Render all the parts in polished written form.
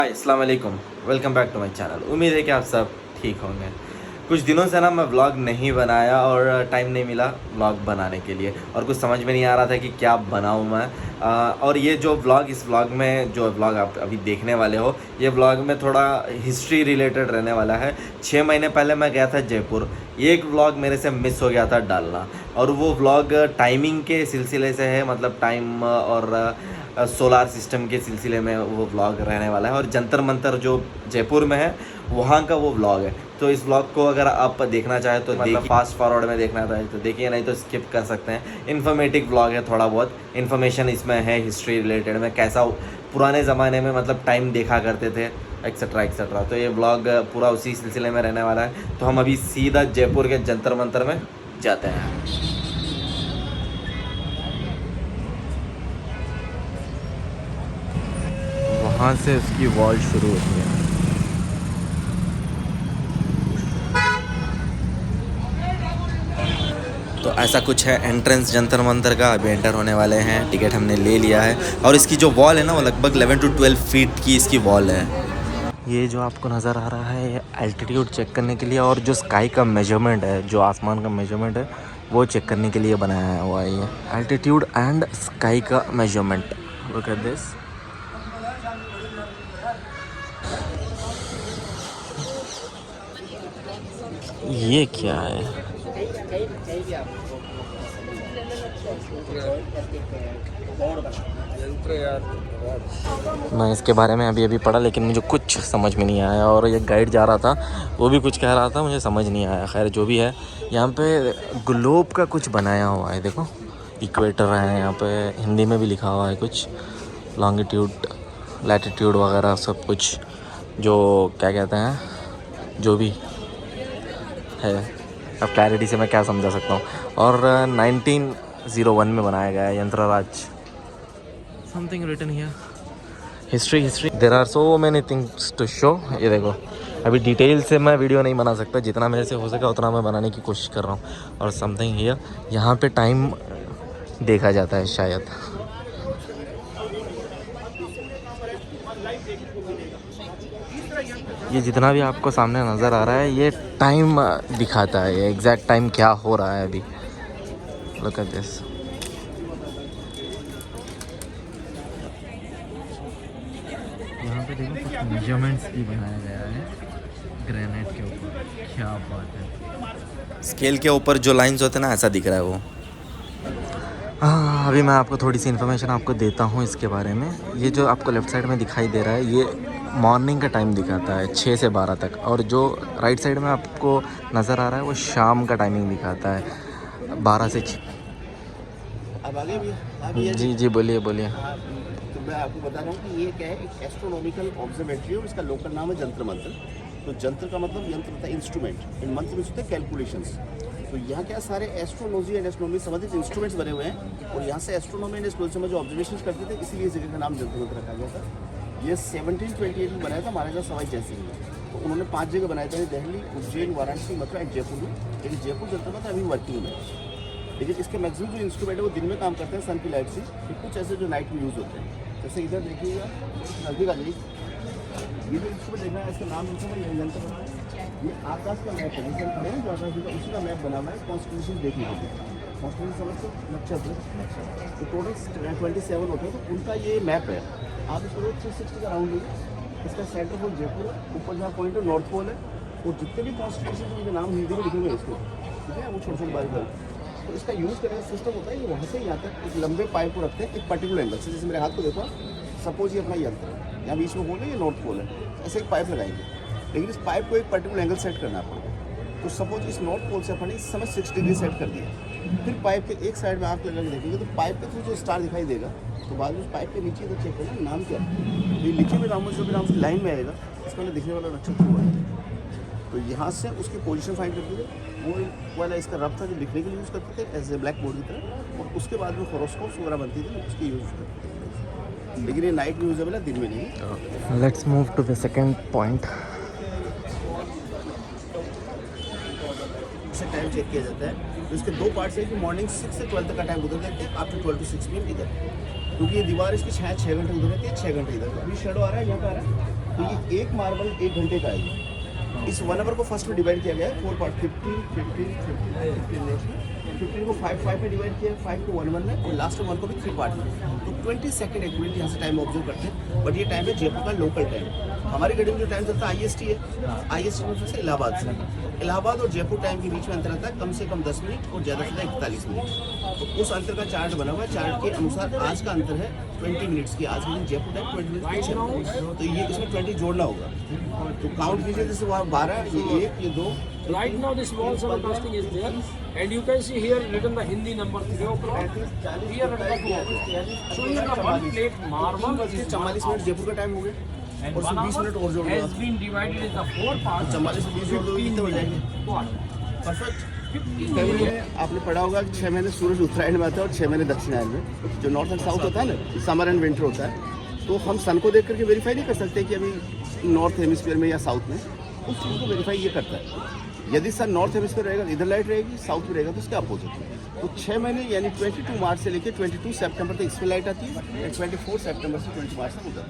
हाय अस्सलाम वालेकुम, welcome back to my channel. उम्मीद है कि आप सब ठीक होंगे। कुछ दिनों से ना मैं व्लॉग नहीं बनाया और टाइम नहीं मिला व्लॉग बनाने के लिए, और कुछ समझ में नहीं आ रहा था कि क्या बनाऊँ मैं। और ये जो व्लॉग, इस व्लॉग में जो व्लॉग आप अभी देखने वाले हो, ये व्लॉग में थोड़ा हिस्ट्री रिलेटेड रहने वाला है। 6 महीने पहले मैं गया था जयपुर। ये एक व्लॉग मेरे से मिस हो गया था डालना, और वो व्लॉग टाइमिंग के सिलसिले से है, मतलब टाइम और सोलार सिस्टम के सिलसिले में वो व्लॉग रहने वाला है। और जंतर मंतर जो जयपुर में है, वहाँ का वो व्लॉग है। तो इस व्लॉग को अगर आप देखना चाहें तो मतलब फास्ट फॉरवर्ड में देखना चाहें तो देखिए, नहीं तो स्किप कर सकते हैं। इन्फॉर्मेटिव व्लॉग है, थोड़ा बहुत इन्फॉर्मेशन इसमें है हिस्ट्री रिलेटेड में, कैसा पुराने ज़माने में मतलब टाइम देखा करते थे, एक्सेट्रा एक्सेट्रा। तो ये व्लॉग पूरा उसी सिलसिले में रहने वाला है। तो हम अभी सीधा जयपुर के जंतर मंतर में जाते हैं। वहाँ से उसकी वॉल शुरू होती है। तो ऐसा कुछ है एंट्रेंस जंतर मंतर का। अभी एंटर होने वाले हैं, टिकट हमने ले लिया है। और इसकी जो वॉल है ना, वो लगभग 11 to 12 फीट की इसकी वॉल है। ये जो आपको नज़र आ रहा है, ये एल्टीट्यूड चेक करने के लिए, और जो स्काई का मेजरमेंट है, जो आसमान का मेजरमेंट है, वो चेक करने के लिए बनाया हुआ है। ये एल्टीट्यूड एंड स्काई का मेजरमेंट। Look at this. ये क्या है? मैं इसके बारे में अभी पढ़ा, लेकिन मुझे कुछ समझ में नहीं आया। और ये गाइड जा रहा था, वो भी कुछ कह रहा था, मुझे समझ नहीं आया। खैर जो भी है, यहाँ पे ग्लोब का कुछ बनाया हुआ है। देखो, इक्वेटर है यहाँ पे, हिंदी में भी लिखा हुआ है कुछ, लॉन्गिट्यूड, लैटिट्यूड वगैरह सब कुछ, जो क्या कहते हैं, जो भी है। अब क्लैरिटी से मैं क्या समझा सकता हूँ। और 1901 में बनाया गया है Yantraraj. Something written here, history there are so many things to show. ये देखो, अभी डिटेल से मैं वीडियो नहीं बना सकता, जितना मेरे से हो सका उतना मैं बनाने की कोशिश कर रहा हूँ। और समथिंग हियर, यहाँ पे टाइम देखा जाता है शायद। ये जितना भी आपको सामने नज़र आ रहा है, ये टाइम दिखाता है, ये एग्जैक्ट टाइम क्या हो रहा है अभी। Look at this. यहाँ पे देखो, कुछ मेजरमेंट्स भी बनाया गया है ग्रेनाइट के ऊपर। क्या बात है, स्केल के ऊपर जो लाइंस होते हैं ना, ऐसा दिख रहा है वो। हाँ, अभी मैं आपको थोड़ी सी इन्फॉर्मेशन आपको देता हूँ इसके बारे में। ये जो आपको लेफ़्ट साइड में दिखाई दे रहा है, ये मॉर्निंग का टाइम दिखाता है 6 से 12 तक। और जो राइट साइड में आपको नज़र आ रहा है, वो शाम का टाइमिंग दिखाता है 12 से 6। अब आगे भी जी जी, बोलिए बोलिए। तो मैं आपको बता रहा हूँ कि ये क्या है, एक एस्ट्रोनॉमिकल ऑब्जर्वेटरी है, और इसका लोकल नाम है जंतर मंतर। तो जंतर का मतलब यंत्र होता है इंस्ट्रूमेंट, इन मंत्र में होते हैं कैलकुलेशंस। तो यहाँ क्या सारे एस्ट्रोलॉजी एंड एस्ट्रोनॉमी संबंधित इंस्ट्रूमेंट्स बने हुए हैं, और यहाँ से एस्ट्रोनॉमी एंड एस्ट्रोलॉजी में जो ऑब्जर्वेशन करते थे, इसलिए इस जगह का नाम जंतर मंतर रखा गया था। ये 1728 में बनाया था महाराजा सवाई जय सिंह ने। तो उन्होंने 5 जगह बनाए थे, दिल्ली, उज्जैन, वाराणसी, मथुरा एंड जयपुर में। लेकिन जयपुर जंतर मंतर अभी वर्किंग में है। लेकिन इसके मैक्सिमम जो इंस्ट्रूमेंट है वो दिन में काम करते हैं सन की लाइट से, फिर कुछ ऐसे जो नाइट में यूज़ होते हैं। जैसे इधर देखिएगा, नजदीक आ जाइए, ये जो इंस्ट्रूमेंट देखना है, इसका नाम यंत्र बना है। ये आकाश का मैप है, जैसे खड़े हैं जो आकाश का, उसी का मैप बना हुआ है। कॉन्स्टिट्यूशन देखने के लिए, कॉन्स्टिट्यूशन समझते नक्षत्र, तो टोटल 27 होते हैं, तो उनका ये मैप है। आप इसको 360 का राउंड लीजिए। इसका सेंटर पोल जयपुर है, ऊपर जहाँ पॉइंट है नॉर्थ पोल है, और जितने भी कॉन्स्टिट्यूशन के नाम हिंदी में लिखे हुए हैं इसको, ठीक है, वो छोटे छोटे बारीक बारीक। तो इसका यूज़ करने का सिस्टम होता है, ये वहाँ से यहाँ तक एक लंबे पाइप को रखते हैं एक पर्टिकुलर एंगल से। जैसे मेरे हाथ को देखो, सपोज ये अपना यंत्र है, यहाँ बीच में होल है, ये नॉर्थ पोल है, ऐसे एक पाइप लगाएंगे। लेकिन इस पाइप को एक पर्टिकुलर एंगल सेट करना पड़ेगा। तो सपोज इस नॉर्थ पोल से अपन इस समय 6 डिग्री सेट कर दिया। फिर पाइप के एक साइड में आँख लगा के देखेंगे, तो पाइप के थ्रू जो स्टार दिखाई देगा, तो बाद में उस पाइप के नीचे तो चेक करना नाम क्या है। ये लिखे हुए नामों जो भी नाम उसकी लाइन में आएगा, इसका दिखने वाला नक्षत्र हुआ है। तो यहाँ से उसकी पोजीशन फाइंड करते थे। वो वाला इसका रफ था जो लिखने के लिए यूज़ करते थे एज ए ब्लैक बोर्ड की तरह, और उसके बाद में हॉरोस्कोप्स वगैरह बनती थी, उसकी यूज़ करते थे। लेकिन ये नाइट में यूजेबल है, दिन में नहीं। Let's move to the second point. इससे टाइम चेक किया जाता है। तो इसके 2 पार्ट्स है कि मॉर्निंग 6 से 12 तक का टाइम उधर देते हैं, आफ्टर 12 to 6 PM इधर, क्योंकि ये दीवार इसकी 6 घंटे उधर रहती है, 6 घंटे इधर। अभी शेडो आ रहा है, यहाँ पे आ रहा है, तो ये एक मार्बल 1 घंटे का है। इस 1 आवर को फर्स्ट में डिवाइड किया गया है 4 पार्ट, 15 15 15 15 15 को 5 5 में डिवाइड किया, 5 को 1 1 में, और लास्ट 1 को भी 3 पार्ट में। तो 20 सेकंड एक्यूरेट यहाँ से टाइम ऑब्जर्व करते हैं। बट ये टाइम है जयपुर का लोकल टाइम। हमारी घड़ी में जो टाइम चलता है IST है, IST में से इलाहाबाद से। इलाहाबाद और जयपुर टाइम के बीच में अंतर आता है कम से कम 10 मिनट और ज़्यादा से ज़्यादा 41 मिनट। तो उस अंतर का चार्ट बना हुआ है। चार्ट के अनुसार आज का अंतर है 20 मिनट्स की। आज के दिन जयपुर टाइम 20 मिनट पीछे है, तो ये इसमें 20 जोड़ना होगा। तो काउंट कीजिए, जैसे वहाँ 12, ये 1, ये 2। Right now the small simulcasting is there and you can see here written the Hindi number 3 o'clock, here written the 2 o'clock. So here the one plate marble is 44 minute Jaipur का टाइम हो गया, and और one 20 minute और जोड़ has been divided into 4 parts. 44 से 20 जोड़ दो, कितने हो जाएंगे? परफेक्ट। आपने पढ़ा होगा कि 6 महीने सूरज उत्तरायण में आता है और 6 महीने दक्षिणायन में। जो नॉर्थ एंड साउथ होता है ना, समर एंड विंटर होता है। तो हम सन को देख करके वेरीफाई नहीं कर सकते कि अभी नॉर्थ हेमिस्फीयर में या साउथ में। उस चीज़ को वेरीफाई ये करता है। यदि सन नॉर्थ हेमिस्फीयर रहेगा इधर लाइट रहेगी, साउथ में रहेगा तो उसके अपोजिट है। तो 6 महीने यानी 22 मार्च से लेकर 22 सितंबर तक इसमें लाइट आती है, 24 सितंबर से 20 मार्च तक उधर।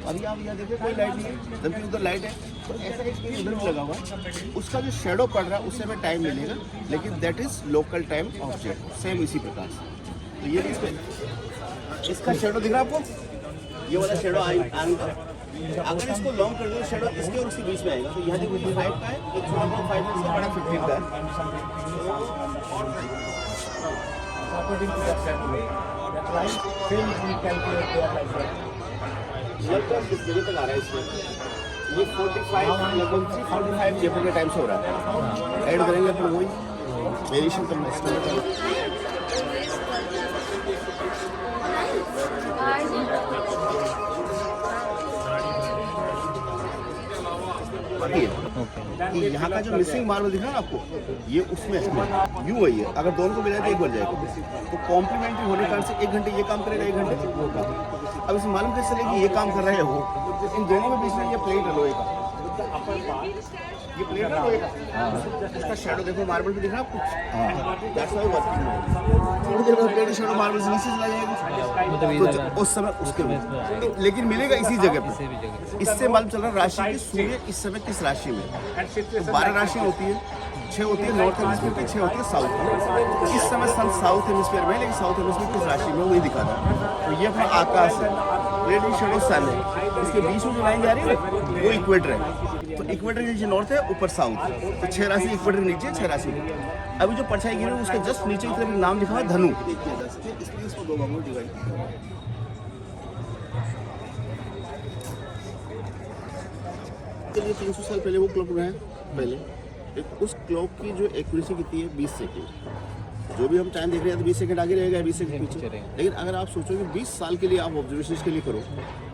अभी आप यहाँ देखिए कोई लाइट नहीं है, जबकि उधर लाइट है। तो ऐसा एक पेज उधर भी लगा हुआ है, उसका जो शेडो पड़ रहा है उससे हमें टाइम मिलेगा, लेकिन that is local time of Jaipur. Same इसी प्रकार से। तो ये इसका शेडो दिख रहा है आपको, ये वाला शेडो आएगा। अगर इसको लॉन्ग कर दो, शेडो इसके और उसके बीच में आएगा। तो यहाँ देखो 5 का है, एक छोटा बड़ा 5 है, इसका बड़ा 15 का है। लगभग इस जगह तक आ रहा है इसमें। ये 45 लगभग 345 जयपुर के टाइम से हो रहा है। ऐड करेंगे अपन वही वेरिएशन करना है। यहाँ का जो मिसिंग मार्बल दिख रहा है ना आपको, ये उसमें यू है। ये अगर दोनों को मिलाए तो एक बढ़ जाएगा। तो कॉम्प्लीमेंट्री होने के कारण से 1 घंटे ये काम करेगा, 1 घंटे वो काम। अब इसे मालूम कैसे चलेगा कि ये काम कर रहा है वो? इन दोनों के बीच में ये प्लेट है लोहे का, ये प्लेट है लोहे का। इसका शेडो देखो, मार्बल भी दिख रहा है आपको। दैट्स व्हाई वर्किंग है। थोड़ी देर में प्लेट शेडो मार्बल से नीचे चला जाएगा, तो उस समय उसके तो लेकिन मिलेगा इसी जगह पे। इससे मालूम चल रहा है राशि की सूर्य इस समय किस राशि में। तो 12 राशि होती है, 6 होती है नॉर्थ हेमिस्फीयर की, 6 होती है साउथ में। इस समय सन साउथ हेमिस्फीयर में, लेकिन साउथ हेमिस्फीयर किस राशि में वही दिखा रहा है। तो ये अपना आकाश है, रेड शेडो सन है। इसके बीच में जो लाइन जा रही है वो इक्वेटर है। तो इक्वेटर के नीचे नॉर्थ है, ऊपर साउथ। तो 6 राशि इक्वेटर के नीचे, 6 राशि ऊपर। अभी जो परछाई गिरी है उसके जस्ट नीचे की तरफ एक नाम लिखा है धनु। इसलिए इसको 2 भागों में डिवाइड किया। चलिए 300 साल पहले वो क्लॉक बनाया पहले। उस क्लॉक की जो एक्यूरेसी कितनी है 20 सेकेंड। जो भी हम टाइम देख रहे हैं तो 20 सेकंड आगे रहेगा, 20 सेकंड पीछे। लेकिन अगर आप सोचो कि 20 साल के लिए आप ऑब्जर्वेशन के लिए करो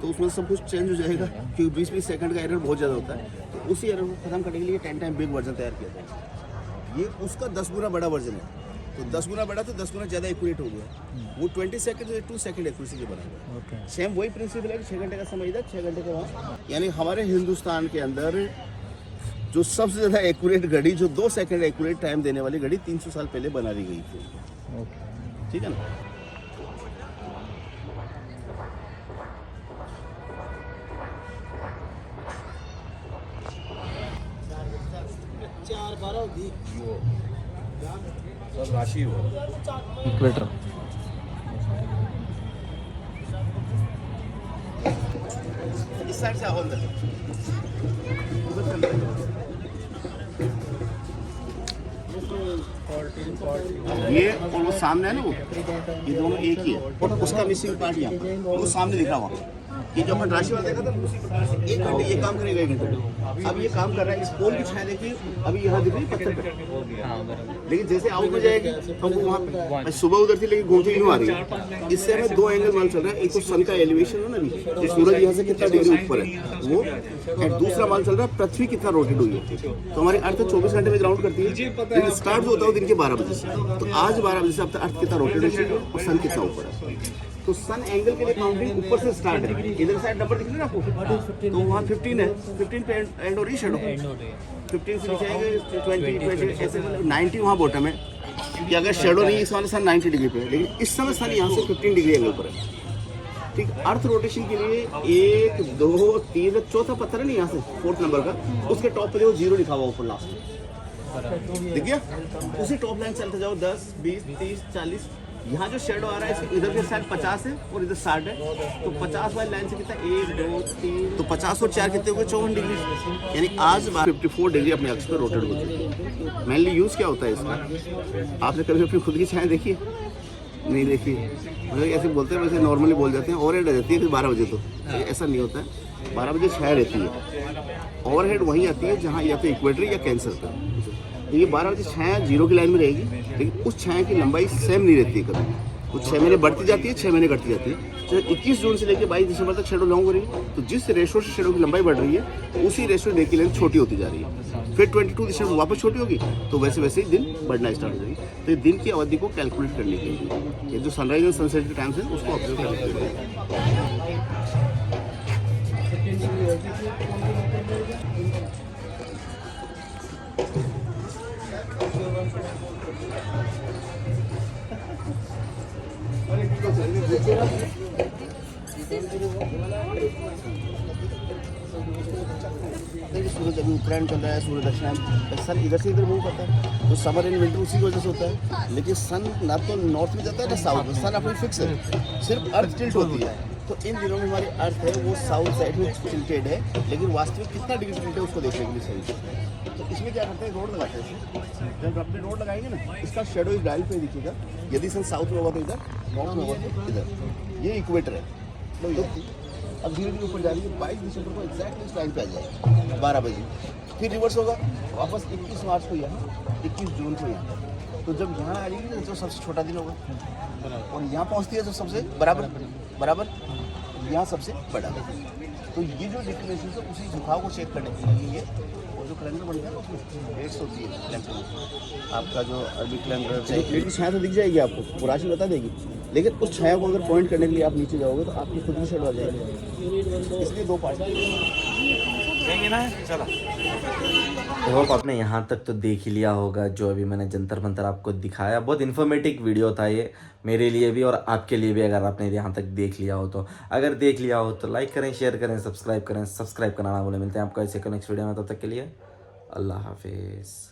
तो उसमें सब कुछ चेंज हो जाएगा, क्योंकि 20-20 सेकंड का एरर बहुत ज़्यादा होता है। तो उसी एरर को खत्म करने के लिए 10 टाइम बिग वर्जन तैयार किया था। ये उसका 10 गुना बड़ा वर्जन है। तो 10 गुना बड़ा तो 10 गुना ज़्यादा एक्यूरेट हो गया। वो 20 सेकंड से 2 सेकंड एक्यूरेसी के बना हुआ है। सेम वही प्रिंसिपल है, 6 घंटे का समय इधर, 6 घंटे का वहाँ। यानी हमारे हिंदुस्तान के अंदर जो सबसे ज़्यादा एक्यूरेट घड़ी, जो 2 सेकंड एक्यूरेट टाइम देने वाली घड़ी 300 साल पहले बना दी गई थी। ठीक है ना। सब राशि हो इक्वेटर। इस साइड से आओ अंदर। ये और वो सामने है ना, वो ये दोनों एक ही है। और उसका मिसिंग पार्ट यहाँ वो सामने दिखा हुआ। ये जो अपन राशि वाला देखा था उसी प्रकार से 1 घंटे ये काम करेगा, 1 घंटे। अब ये काम कर रहा है। इस पोल की छाया देखिए, अभी यहाँ दिख रही है पत्थर पे, लेकिन जैसे आउट में जाएगी हमको वहाँ पे सुबह उधर थी लेकिन घूमती क्यों आ रही है। इससे हमें 2 एंगल मालूम चल रहा है। एक तो सन का एलिवेशन है ना, अभी ये सूरज यहाँ से कितना डिग्री ऊपर है वो, और दूसरा मालूम चल रहा है पृथ्वी कितना रोटेट हुई है। तो हमारी अर्थ 24 घंटे में ग्राउंड करती है, लेकिन स्टार्ट जो होता है दिन के 12 बजे से। तो आज 12 बजे से अब तक अर्थ कितना रोटेट है और सन कितना ऊपर है। तो सन एंगल के लिए काउंटिंग ऊपर से स्टार्ट है। इधर साइड नंबर दिख रहा है आपको, तो वहाँ 15 है, 15 पे एंड हो रही है शेडो। 15 से नीचे आएंगे 20 ऐसे 90 वहाँ बॉटम है, कि अगर शेडो नहीं इस वाले सन 90 डिग्री पे है। लेकिन इस समय सन यहाँ से 15 डिग्री एंगल पर है। ठीक, अर्थ रोटेशन के लिए 1 2 3 चौथा पत्थर है ना यहाँ से 4th नंबर का, उसके टॉप पे देखो 0 लिखा हुआ ऊपर लास्ट में, दिख गया? उसी टॉप लाइन चलते जाओ 10 20 30 40, यहाँ जो शेडो आ रहा है इसके इधर के साइड 50 है और इधर 60 है, तो 50 वाली लाइन से कितना 1 2 3, तो 50 और 4 कितने हो गए 54 डिग्री, यानी आज 54 डिग्री अपने अक्ष पर रोटेट होती है। मेनली यूज़ क्या होता है इसका? आपने कभी अपनी खुद की छाया देखी है? नहीं देखी, मतलब ऐसे बोलते हैं, वैसे नॉर्मली बोल जाते हैं ओवरहेड रहती है फिर 12 बजे, तो ऐसा नहीं होता है, 12 बजे छाया रहती है। ओवरहेड वहीं आती है जहाँ या तो इक्वेटर या कैंसर का, तो ये 12 बजे छाया 0 की लाइन में रहेगी, लेकिन उस छाया की लंबाई सेम नहीं रहती है कभी, कुछ 6 महीने बढ़ती जाती है, 6 महीने घटती जाती है। तो 21 जून से लेकर 22 दिसंबर तक शेडो लॉन्ग हो रही है, तो जिस रेशो से शेडो की लंबाई बढ़ रही है उसी रेशो डे की लेंथ छोटी होती जा रही है। फिर 22 दिसंबर वापस छोटी होगी, तो वैसे वैसे ही दिन बढ़ना स्टार्ट हो जाएगी। तो ये दिन की अवधि को कैलकुलेट करने के लिए, ये जो सनराइज एंड सनसेट के टाइम्स है उसको ऑब्जर्व करने के लिए। देखिए सूरज अभी उत्तरायण चल रहा है, सूर्य दक्षिणायन, सन इधर से इधर मूव करता है, तो समर एंड विंटर उसी की वजह से होता है। लेकिन सन ना तो नॉर्थ में जाता है ना साउथ में, सन अपनी फिक्स है, सिर्फ अर्थ टिल्ट होती है। तो इन दिनों में हमारी अर्थ है वो साउथ साइड में टिल्टेड है, लेकिन वास्तविक कितना डिग्री टिल्ट है उसको देखने के लिए सही। तो इसमें क्या करते हैं, रोड लगाते हैं, जब अपने रोड लगाएंगे ना इसका शेडो इस डायल पे दिखेगा, यदि सन साउथ में होगा तो इधर, नॉर्थ में होगा तो इधर, ये इक्वेटर है। तो अब धीरे धीरे ऊपर जा रही है, 22 दिसंबर को एग्जैक्टली इस टाइम पे आ जाएगा 12 बजे, फिर रिवर्स होगा वापस 21 मार्च को यहाँ, 21 जून को यहाँ। तो जब यहाँ आ रही है तो सबसे छोटा दिन होगा, और यहाँ पहुँचती है तो सबसे बराबर यहाँ सबसे बड़ा। तो ये जो डिक्लेरेशन है उसी झुकाव को चेक करने के लिए ये, और जो कैलेंडर बनता है उसमें डेट्स होती है कैलेंडर, आपका जो अरबी कैलेंडर प्लेट की छाया तो दिख जाएगी आपको, वो राशि बता देगी, लेकिन उस छाया को अगर पॉइंट करने के लिए आप नीचे जाओगे तो आपकी खुद की शेड आ जाएगी। इसलिए 2 पार्ट चला। होप आपने यहाँ तक तो देख ही लिया होगा जो अभी मैंने जंतर मंतर आपको दिखाया। बहुत इन्फॉर्मेटिव वीडियो था ये मेरे लिए भी और आपके लिए भी, अगर आपने यहाँ तक देख लिया हो तो। अगर देख लिया हो तो लाइक करें, शेयर करें, सब्सक्राइब करना ना भूलें। मिलते हैं आपको ऐसे नेक्स्ट वीडियो में, तब तक के लिए अल्लाह हाफिज़।